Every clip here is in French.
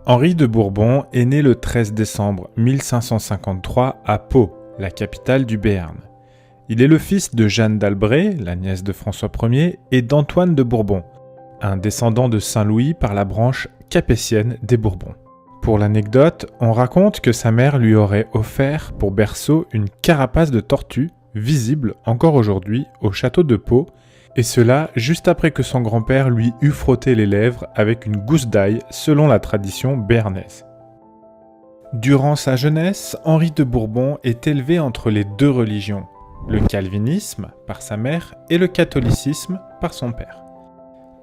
Henri de Bourbon est né le 13 décembre 1553 à Pau, la capitale du Béarn. Il est le fils de Jeanne d'Albret, la nièce de François Ier, et d'Antoine de Bourbon, un descendant de Saint-Louis par la branche capétienne des Bourbons. Pour l'anecdote, on raconte que sa mère lui aurait offert pour berceau une carapace de tortue, visible encore aujourd'hui au château de Pau, et cela juste après que son grand-père lui eût frotté les lèvres avec une gousse d'ail selon la tradition béarnaise. Durant sa jeunesse, Henri de Bourbon est élevé entre les deux religions, le calvinisme par sa mère et le catholicisme par son père.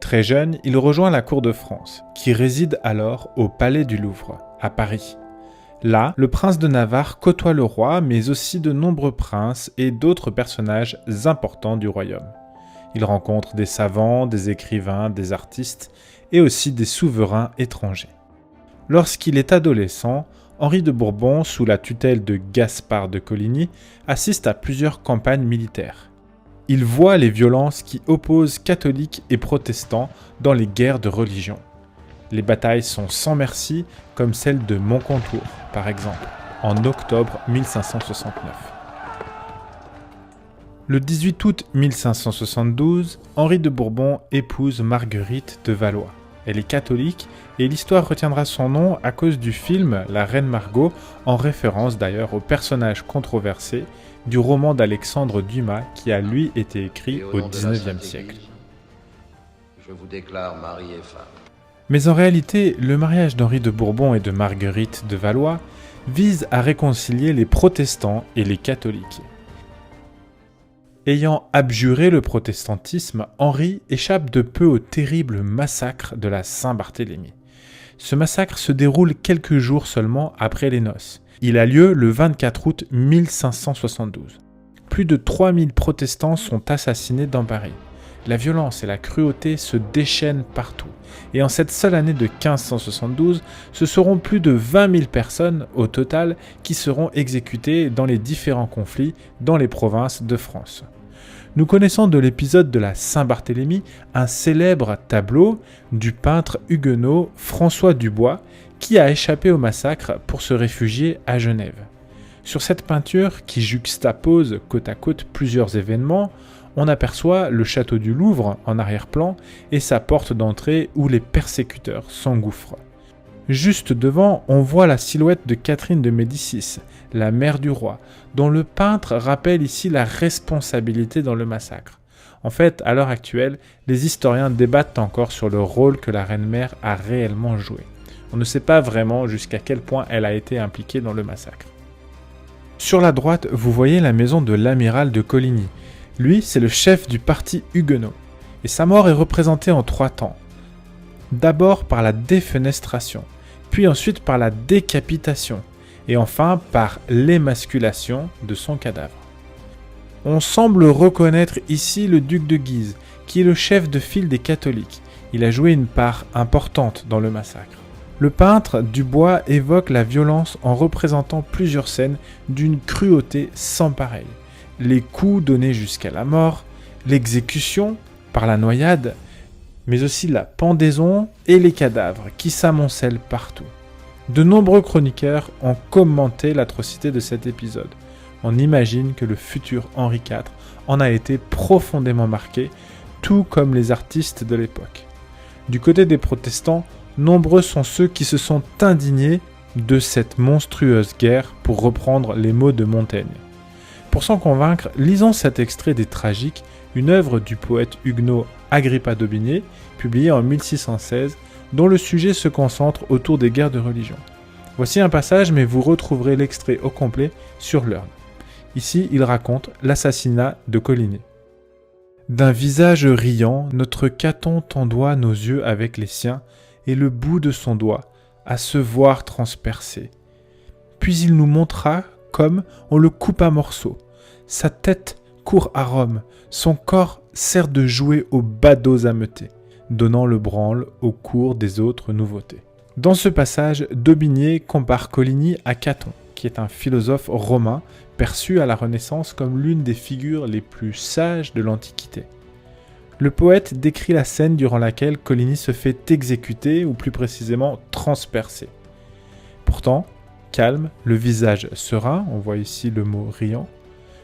Très jeune, il rejoint la cour de France, qui réside alors au Palais du Louvre, à Paris. Là, le prince de Navarre côtoie le roi, mais aussi de nombreux princes et d'autres personnages importants du royaume. Il rencontre des savants, des écrivains, des artistes et aussi des souverains étrangers. Lorsqu'il est adolescent, Henri de Bourbon, sous la tutelle de Gaspard de Coligny, assiste à plusieurs campagnes militaires. Il voit les violences qui opposent catholiques et protestants dans les guerres de religion. Les batailles sont sans merci, comme celle de Moncontour, par exemple, en octobre 1569. Le 18 août 1572, Henri de Bourbon épouse Marguerite de Valois. Elle est catholique et l'histoire retiendra son nom à cause du film La Reine Margot, en référence d'ailleurs au personnage controversé du roman d'Alexandre Dumas qui a lui été écrit au XIXe siècle. Je vous déclare mari et femme. Mais en réalité, le mariage d'Henri de Bourbon et de Marguerite de Valois vise à réconcilier les protestants et les catholiques. Ayant abjuré le protestantisme, Henri échappe de peu au terrible massacre de la Saint-Barthélemy. Ce massacre se déroule quelques jours seulement après les noces. Il a lieu le 24 août 1572. Plus de 3000 protestants sont assassinés dans Paris. La violence et la cruauté se déchaînent partout. Et en cette seule année de 1572, ce seront plus de 20 000 personnes au total qui seront exécutées dans les différents conflits dans les provinces de France. Nous connaissons de l'épisode de la Saint-Barthélemy un célèbre tableau du peintre huguenot François Dubois qui a échappé au massacre pour se réfugier à Genève. Sur cette peinture, qui juxtapose côte à côte plusieurs événements, on aperçoit le château du Louvre en arrière-plan et sa porte d'entrée où les persécuteurs s'engouffrent. Juste devant, on voit la silhouette de Catherine de Médicis, la mère du roi, dont le peintre rappelle ici la responsabilité dans le massacre. En fait, à l'heure actuelle, les historiens débattent encore sur le rôle que la reine-mère a réellement joué. On ne sait pas vraiment jusqu'à quel point elle a été impliquée dans le massacre. Sur la droite, vous voyez la maison de l'amiral de Coligny. Lui, c'est le chef du parti huguenot. Et sa mort est représentée en 3 temps. D'abord par la défenestration, puis ensuite par la décapitation, et enfin par l'émasculation de son cadavre. On semble reconnaître ici le duc de Guise, qui est le chef de file des catholiques. Il a joué une part importante dans le massacre. Le peintre Dubois évoque la violence en représentant plusieurs scènes d'une cruauté sans pareille. Les coups donnés jusqu'à la mort, l'exécution par la noyade, mais aussi la pendaison et les cadavres qui s'amoncellent partout. De nombreux chroniqueurs ont commenté l'atrocité de cet épisode. On imagine que le futur Henri IV en a été profondément marqué, tout comme les artistes de l'époque. Du côté des protestants, nombreux sont ceux qui se sont indignés de cette monstrueuse guerre, pour reprendre les mots de Montaigne. Pour s'en convaincre, lisons cet extrait des Tragiques, une œuvre du poète huguenot Agrippa d'Aubigné, publiée en 1616, dont le sujet se concentre autour des guerres de religion. Voici un passage, mais vous retrouverez l'extrait au complet sur l'Urne. Ici, il raconte l'assassinat de Coligny. D'un visage riant, notre Caton tendoit nos yeux avec les siens, et le bout de son doigt, à se voir transpercé. Puis il nous montra comme on le coupe à morceaux. Sa tête court à Rome, son corps sert de jouet aux badauds ameutés, donnant le branle au cours des autres nouveautés. Dans ce passage, d'Aubigné compare Coligny à Caton, qui est un philosophe romain perçu à la Renaissance comme l'une des figures les plus sages de l'Antiquité. Le poète décrit la scène durant laquelle Coligny se fait exécuter, ou plus précisément transpercer. Pourtant, calme, le visage serein, on voit ici le mot riant,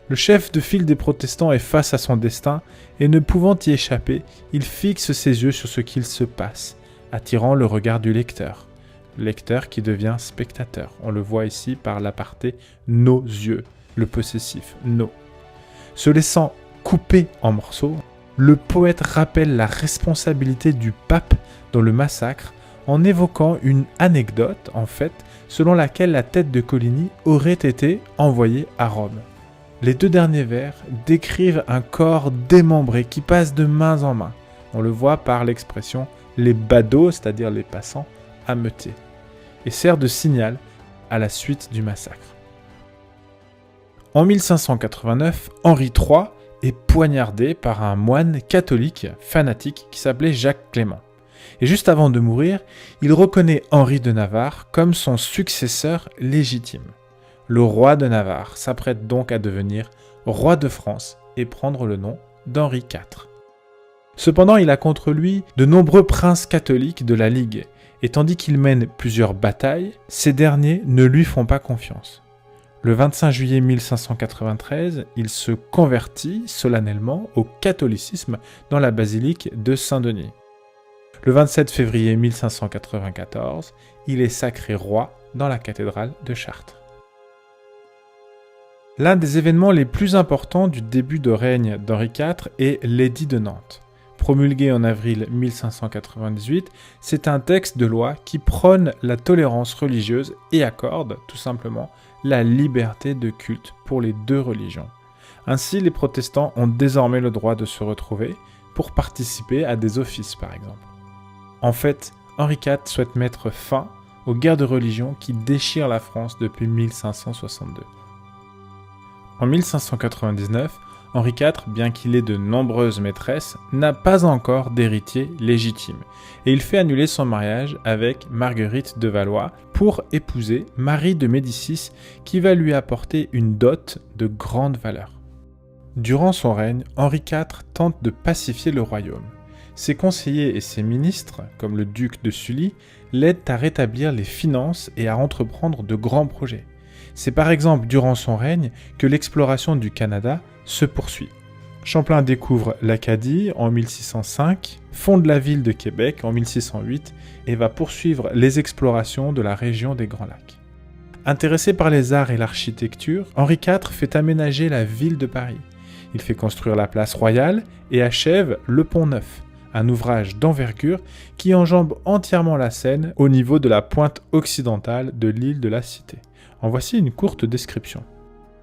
le chef de file des protestants est face à son destin et ne pouvant y échapper, il fixe ses yeux sur ce qu'il se passe, attirant le regard du lecteur. Lecteur qui devient spectateur. On le voit ici par l'aparté « nos yeux », le possessif « nos ». Se laissant couper en morceaux, le poète rappelle la responsabilité du pape dans le massacre en évoquant une anecdote, en fait, selon laquelle la tête de Coligny aurait été envoyée à Rome. Les deux derniers vers décrivent un corps démembré qui passe de main en main. On le voit par l'expression « les badauds », c'est-à-dire les passants, ameutés, et sert de signal à la suite du massacre. En 1589, Henri III est poignardé par un moine catholique fanatique qui s'appelait Jacques Clément. Et juste avant de mourir, il reconnaît Henri de Navarre comme son successeur légitime. Le roi de Navarre s'apprête donc à devenir roi de France et prendre le nom d'Henri IV. Cependant, il a contre lui de nombreux princes catholiques de la Ligue, et tandis qu'il mène plusieurs batailles, ces derniers ne lui font pas confiance. Le 25 juillet 1593, il se convertit solennellement au catholicisme dans la basilique de Saint-Denis. Le 27 février 1594, il est sacré roi dans la cathédrale de Chartres. L'un des événements les plus importants du début de règne d'Henri IV est l'édit de Nantes. Promulgué en avril 1598, c'est un texte de loi qui prône la tolérance religieuse et accorde, tout simplement, la liberté de culte pour les deux religions. Ainsi, les protestants ont désormais le droit de se retrouver pour participer à des offices, par exemple. En fait, Henri IV souhaite mettre fin aux guerres de religion qui déchirent la France depuis 1562. En 1599, Henri IV, bien qu'il ait de nombreuses maîtresses, n'a pas encore d'héritier légitime, et il fait annuler son mariage avec Marguerite de Valois pour épouser Marie de Médicis, qui va lui apporter une dot de grande valeur. Durant son règne, Henri IV tente de pacifier le royaume. Ses conseillers et ses ministres, comme le duc de Sully, l'aident à rétablir les finances et à entreprendre de grands projets. C'est par exemple durant son règne que l'exploration du Canada se poursuit. Champlain découvre l'Acadie en 1605, fonde la ville de Québec en 1608 et va poursuivre les explorations de la région des Grands Lacs. Intéressé par les arts et l'architecture, Henri IV fait aménager la ville de Paris. Il fait construire la place Royale et achève le Pont Neuf, un ouvrage d'envergure qui enjambe entièrement la Seine au niveau de la pointe occidentale de l'île de la Cité. En voici une courte description.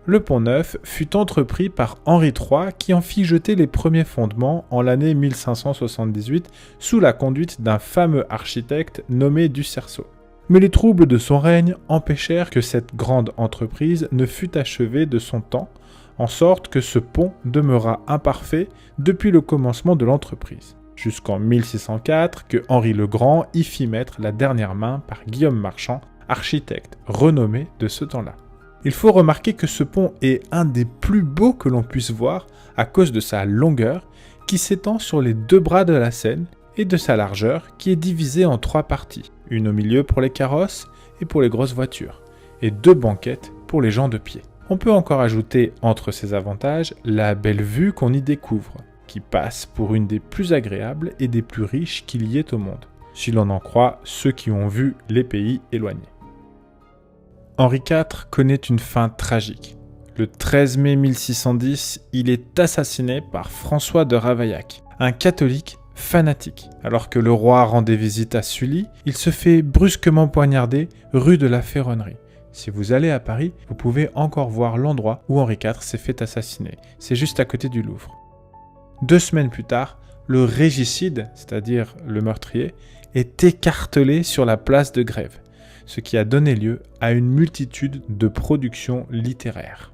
Le Pont Neuf fut entrepris par Henri III qui en fit jeter les premiers fondements en l'année 1578 sous la conduite d'un fameux architecte nommé du Cerceau. Mais les troubles de son règne empêchèrent que cette grande entreprise ne fût achevée de son temps, en sorte que ce pont demeura imparfait depuis le commencement de l'entreprise, jusqu'en 1604 que Henri le Grand y fit mettre la dernière main par Guillaume Marchand, architecte renommé de ce temps-là. Il faut remarquer que ce pont est un des plus beaux que l'on puisse voir à cause de sa longueur qui s'étend sur les deux bras de la Seine et de sa largeur qui est divisée en 3 parties, une au milieu pour les carrosses et pour les grosses voitures, et 2 banquettes pour les gens de pied. On peut encore ajouter entre ces avantages la belle vue qu'on y découvre, qui passe pour une des plus agréables et des plus riches qu'il y ait au monde, si l'on en croit ceux qui ont vu les pays éloignés. Henri IV connaît une fin tragique. Le 13 mai 1610, il est assassiné par François de Ravaillac, un catholique fanatique. Alors que le roi rendait visite à Sully, il se fait brusquement poignarder rue de la Ferronnerie. Si vous allez à Paris, vous pouvez encore voir l'endroit où Henri IV s'est fait assassiner. C'est juste à côté du Louvre. 2 semaines plus tard, le régicide, c'est-à-dire le meurtrier, est écartelé sur la place de Grève, ce qui a donné lieu à une multitude de productions littéraires.